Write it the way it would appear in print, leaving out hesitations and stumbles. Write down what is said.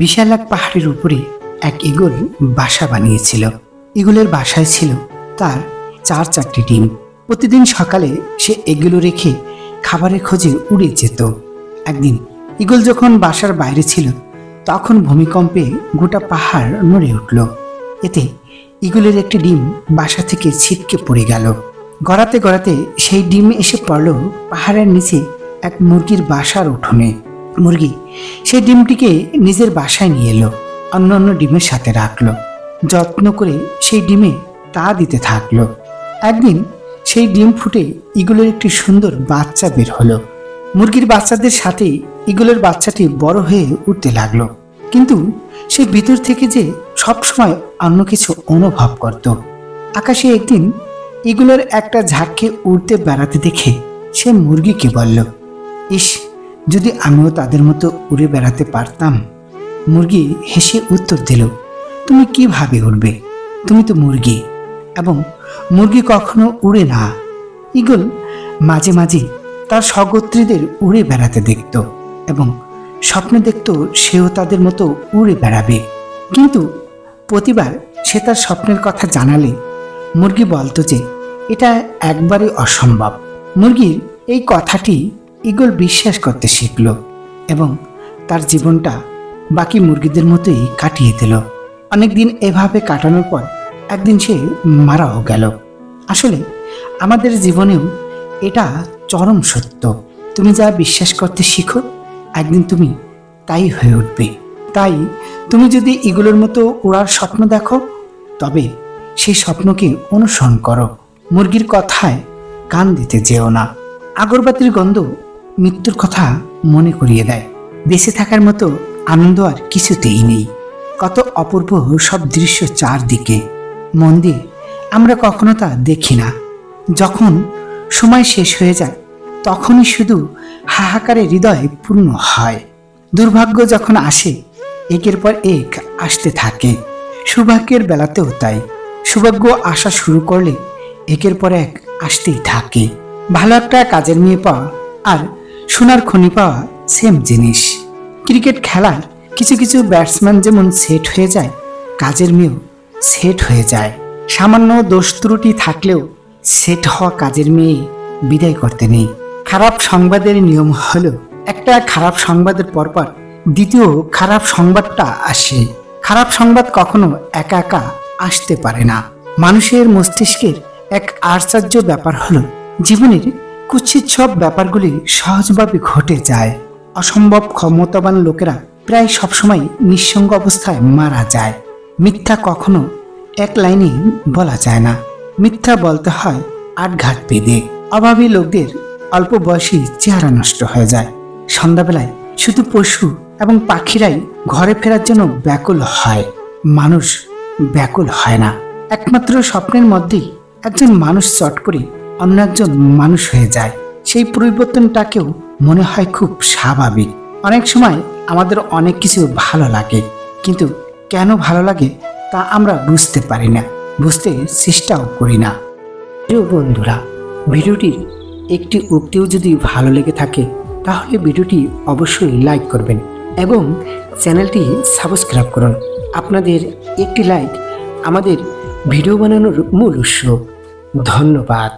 বিশাল এক পাহাড়ের উপরে এক ঈগল বাসা বানিয়েছিল। ঈগলের বাসায় ছিল তার 4টি ডিম। প্রতিদিন সকালে সে এগুলো রেখে খাবারের খোঁজে উড়ে যেত। একদিন ঈগল যখন বাসার বাইরে ছিল তখন ভূমিকম্পে গোটা পাহাড় নড়ে উঠল। এতে ঈগলের একটি ডিম বাসা থেকে ছিটকে পড়ে গেল। গড়াতে গড়াতে সেই ডিম এসে পড়ল পাহাড়ের নিচে এক মুরগির বাসার উঠোনে। মুরগি সেই ডিমটিকে নিজের বাসায় নিয়ে এলো, অন্য ডিমের সাথে রাখলো, যত্ন করে সেই ডিমে তা দিতে থাকলো। একদিন সেই ডিম ফুটে ঈগলের একটি সুন্দর বাচ্চা বের হলো। মুরগির বাচ্চাদের সাথে ঈগলের বাচ্চাটি বড় হয়ে উঠতে লাগলো, কিন্তু সে ভিতর থেকে যে সবসময় অন্য কিছু অনুভব করত। আকাশে একদিন ঈগলের একটা ঝাঁককে উড়তে বেড়াতে দেখে সে মুরগিকে বলল, ইস, যদি আমিও তাদের মতো উড়ে বেড়াতে পারতাম। মুরগি হেসে উত্তর দিল, তুমি কিভাবে উড়বে? তুমি তো মুরগি, এবং মুরগি কখনো উড়ে না। ঈগল মাঝে মাঝে তার সহগোত্রীদের উড়ে বেড়াতে দেখত এবং স্বপ্নে দেখত সেও তাদের মতো উড়ে বেড়াবে। কিন্তু প্রতিবার সে তার স্বপ্নের কথা জানালে মুরগি বলতো যে এটা একবারে অসম্ভব। মুরগির এই কথাটি ঈগল বিশ্বাস করতে শিখল এবং তার জীবনটা বাকি মুরগিদের মতোই কাটিয়ে দিল। অনেকদিন এভাবে কাটানোর পর একদিন সে মারাও গেল। আসলে আমাদের জীবনেও এটা চরম সত্য। তুমি যা বিশ্বাস করতে শিখো, একদিন তুমি তাই হয়ে উঠবে। তাই তুমি যদি ঈগলের মতো উড়ার স্বপ্ন দেখো, তবে সেই স্বপ্নকে অনুসরণ করো। মুরগির কথায় কান দিতে যেও না। আগরবাতির গন্ধ মৃত্যুর কথা মনে করিয়ে দেয়। বেঁচে থাকার মতো আনন্দ আর কিছুতেই নেই। কত অপূর্ব সব দৃশ্য চারদিকে, মন দিয়ে আমরা কখনো তা দেখি না। যখন সময় শেষ হয়ে যায় তখনই শুধু হাহাকারে হৃদয় পূর্ণ হয়। দুর্ভাগ্য যখন আসে একের পর এক আসতে থাকে। সৌভাগ্যের বেলাতেও তাই। সৌভাগ্য আসা শুরু করলে একের পর এক আসতেই থাকে। ভালো একটা কাজের মেয়ে পাওয়া আর সোনার খনি পাওয়া সেম জিনিস। ক্রিকেট খেলার কিছু কিছু ব্যাটসম্যান যেমন সেট হয়ে যায়, কাজের মেয়েও সেট হয়ে যায়। সামান্য দোষ ত্রুটি থাকলেও সেট হওয়া কাজের মেয়ে বিদায় করতে নেই। খারাপ সংবাদের নিয়ম হলো, একটা খারাপ সংবাদের পরপর দ্বিতীয় খারাপ সংবাদটা আসে। খারাপ সংবাদ কখনো একা একা আসতে পারে না। মানুষের মস্তিষ্কের এক আশ্চর্য ব্যাপার হলো, জীবনের কুৎসিত সব ব্যাপারগুলি সহজভাবে ঘটে যায়। অসম্ভব ক্ষমতাবান লোকেরা প্রায় সবসময় নিঃসঙ্গ অবস্থায় মারা যায়। মিথ্যা কখনো এক লাইনে বলা যায় না, মিথ্যা বলতে হয় আটঘাট বেঁধে। অভাবী লোকদের অল্প বয়সী চেহারা নষ্ট হয়ে যায়। সন্ধ্যাবেলায় শুধু পশু এবং পাখিরাই ঘরে ফেরার জন্য ব্যাকুল হয়, মানুষ ব্যাকুল হয় না। একমাত্র স্বপ্নের মধ্যেই একজন মানুষ চট করে অন্য একজন মানুষ হয়ে যায়। সেই পরিবর্তনটাকেও মনে হয় খুব স্বাভাবিক। অনেক সময় আমাদের অনেক কিছু ভালো লাগে, কিন্তু কেন ভালো লাগে তা আমরা বুঝতে পারি না, বুঝতে চেষ্টাও করি না। প্রিয় বন্ধুরা, ভিডিওটির একটি উক্তিও যদি ভালো লেগে থাকে তাহলে ভিডিওটি অবশ্যই লাইক করবেন এবং চ্যানেলটি সাবস্ক্রাইব করুন। আপনাদের একটি লাইক আমাদের ভিডিও বানানোর মূল উৎস। ধন্যবাদ।